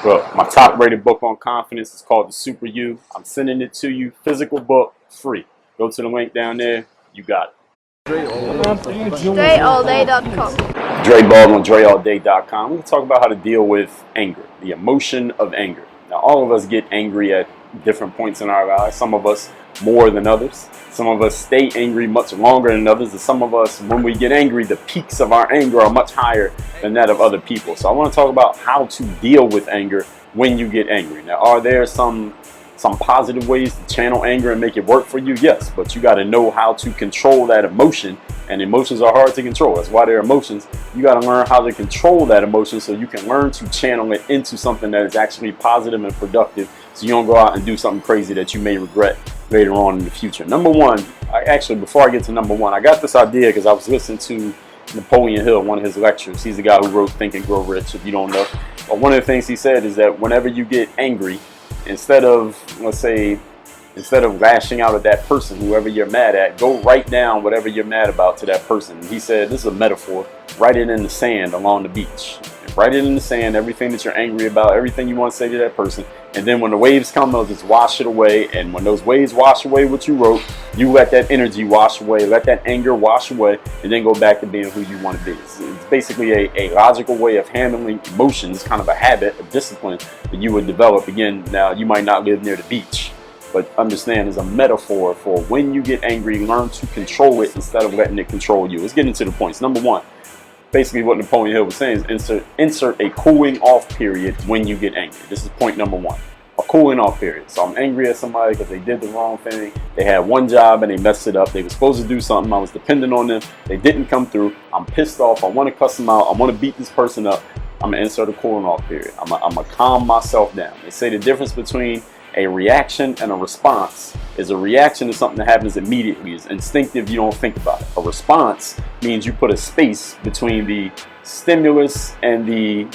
Look, my top rated book on confidence is called The Super You. I'm sending it to you, physical book, free. Go to the link down there. You got it. DreAllDay.com. Dre Baldwin, DreAllDay.com. We're going to talk about how to deal with anger, the emotion of anger. Now, all of us get angry at different points in our lives. Some of us more than others. Some of us stay angry much longer than others. And some of us, when we get angry, the peaks of our anger are much higher than that of other people. So I want to talk about how to deal with anger when you get angry. Now, are there some positive ways to channel anger and make it work for you? Yes, but you got to know how to control that emotion, and emotions are hard to control. That's why they're emotions. You got to learn how to control that emotion so you can learn to channel it into something that is actually positive and productive, so you don't go out and do something crazy that you may regret later on in the future. Number one, before I get to number one, I got this idea because I was listening to Napoleon Hill, one of his lectures. He's the guy who wrote Think and Grow Rich, if you don't know. But one of the things he said is that whenever you get angry, instead of lashing out at that person, whoever you're mad at, go write down whatever you're mad about to that person. He said, this is a metaphor, write it in the sand along the beach. Write it in the sand, everything that you're angry about, everything you want to say to that person. And then when the waves come, they'll just wash it away. And when those waves wash away what you wrote, you let that energy wash away, let that anger wash away, and then go back to being who you want to be. It's basically a logical way of handling emotions, kind of a habit, a discipline that you would develop. Again, now you might not live near the beach, but understand it's a metaphor for when you get angry, learn to control it instead of letting it control you. Let's get into the points. Number one, basically what Napoleon Hill was saying is insert a cooling off period when you get angry. This is point number one, a cooling off period. So I'm angry at somebody because they did the wrong thing. They had one job and they messed it up. They were supposed to do something. I was dependent on them. They didn't come through. I'm pissed off. I want to cuss them out. I want to beat this person up. I'm going to insert a cooling off period. I'm going to calm myself down. They say the difference between a reaction and a response is a reaction is something that happens immediately. It's instinctive. You don't think about it. A response means you put a space between the stimulus and the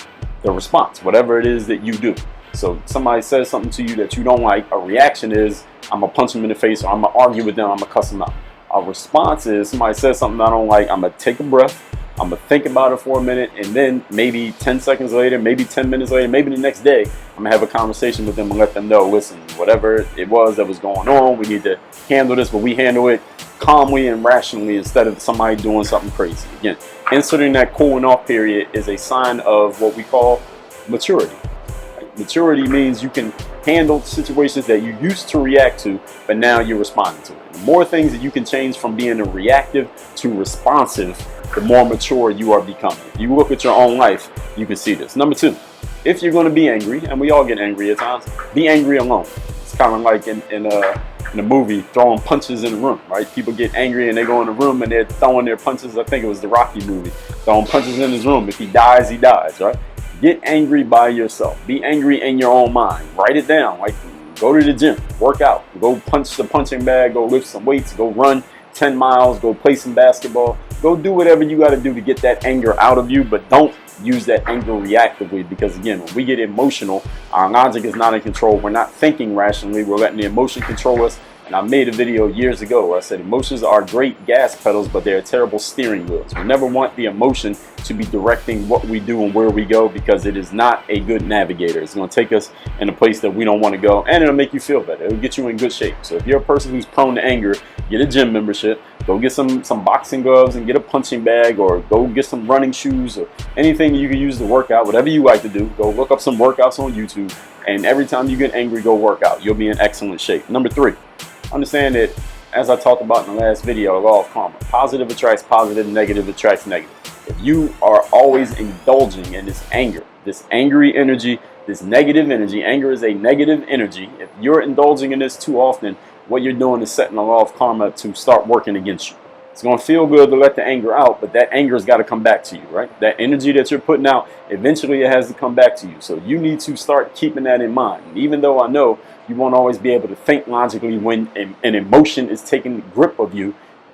response, whatever it is that you do. So somebody says something to you that you don't like. A reaction is I'm going to punch them in the face, or I'm going to argue with them. I'm going to cuss them out. A response is somebody says something I don't like. I'm going to take a breath. I'm going to think about it for a minute, and then maybe 10 seconds later, maybe 10 minutes later, maybe the next day, I'm going to have a conversation with them and let them know, listen, whatever it was that was going on, we need to handle this, but we handle it calmly and rationally instead of somebody doing something crazy. Again, inserting that cooling off period is a sign of what we call maturity. Maturity means you can handle situations that you used to react to, but now you're responding to it. The more things that you can change from being a reactive to responsive, the more mature you are becoming. If you look at your own life, you can see this. Number two, if you're going to be angry, and we all get angry at times, be angry alone. It's kind of like in a movie, throwing punches in the room, right? People get angry and they go in the room and they're throwing their punches. I think it was the Rocky movie, throwing punches in his room. If he dies, he dies, right? Get angry by yourself. Be angry in your own mind. Write it down. Like, go to the gym, work out, go punch the punching bag, go lift some weights, go run 10 miles, go play some basketball. Go do whatever you got to do to get that anger out of you, but don't use that anger reactively, because again, when we get emotional, our logic is not in control. We're not thinking rationally. We're letting the emotion control us. And I made a video years ago where I said emotions are great gas pedals, but they're terrible steering wheels. We never want the emotion to be directing what we do and where we go, because it is not a good navigator. It's going to take us in a place that we don't want to go, and it'll make you feel better. It'll get you in good shape. So if you're a person who's prone to anger, get a gym membership. Go get some boxing gloves and get a punching bag, or go get some running shoes, or anything you can use to work out, whatever you like to do. Go look up some workouts on YouTube, and every time you get angry, go work out. You'll be in excellent shape. Number three, understand that, as I talked about in the last video, law of karma. Positive attracts positive, negative attracts negative. If you are always indulging in this anger, this angry energy, this negative energy, anger is a negative energy. If you're indulging in this too often, what you're doing is setting the law of karma to start working against you. It's going to feel good to let the anger out, but that anger has got to come back to you, right? That energy that you're putting out, eventually it has to come back to you. So you need to start keeping that in mind. And even though I know you won't always be able to think logically when an emotion is taking grip of you,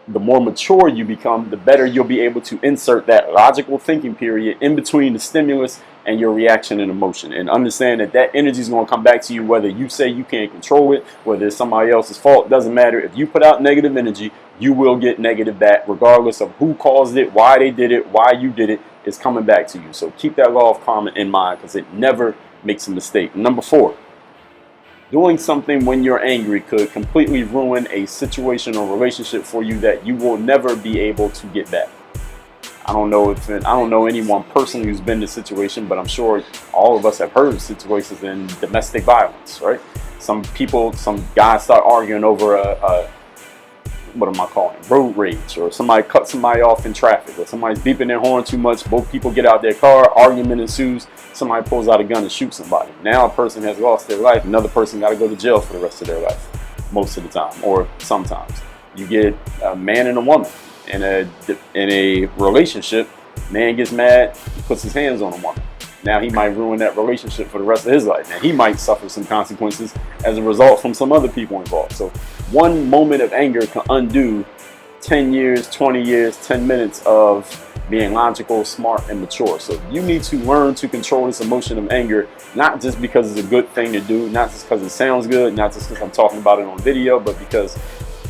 the more mature you become, the better you'll be able to insert that logical thinking period in between the stimulus and your reaction and emotion, and understand that that energy is going to come back to you, whether you say you can't control it, whether it's somebody else's fault. It doesn't matter. If you put out negative energy, you will get negative back, regardless of who caused it, why they did it, why you did it. It's coming back to you. So keep that law of karma in mind, because it never makes a mistake. Number 4, doing something when you're angry could completely ruin a situation or relationship for you that you will never be able to get back. I don't know anyone personally who's been in this situation, but I'm sure all of us have heard of situations in domestic violence, right? Some guys start arguing over what am I calling it? Road rage, or somebody cut somebody off in traffic, or somebody's beeping their horn too much. Both people get out their car, argument ensues, somebody pulls out a gun and shoots somebody. Now a person has lost their life, another person got to go to jail for the rest of their life, most of the time, or sometimes. You get a man and a woman in a relationship, man gets mad, he puts his hands on a woman. Now he might ruin that relationship for the rest of his life. Now he might suffer some consequences as a result from some other people involved. So one moment of anger can undo 10 years, 20 years, 10 minutes of being logical, smart, and mature. So you need to learn to control this emotion of anger, not just because it's a good thing to do, not just because it sounds good, not just because I'm talking about it on video, but because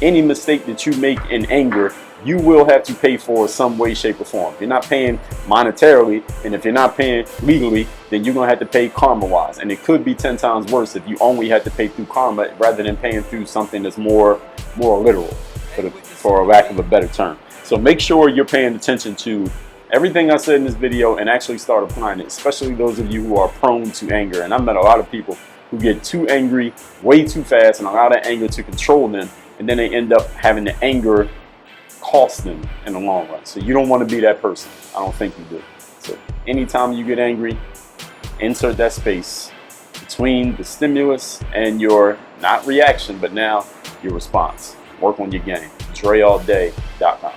any mistake that you make in anger, you will have to pay for some way, shape, or form. If you're not paying monetarily, and if you're not paying legally, then you're going to have to pay karma-wise. And it could be 10 times worse if you only had to pay through karma rather than paying through something that's more literal, for a lack of a better term. So make sure you're paying attention to everything I said in this video and actually start applying it, especially those of you who are prone to anger. And I've met a lot of people who get too angry way too fast and allow that anger to control them, and then they end up having the anger cost them in the long run. So you don't want to be that person. I don't think you do. So anytime you get angry, insert that space between the stimulus and your, not reaction, but now your response. Work on your game. DreAllDay.com.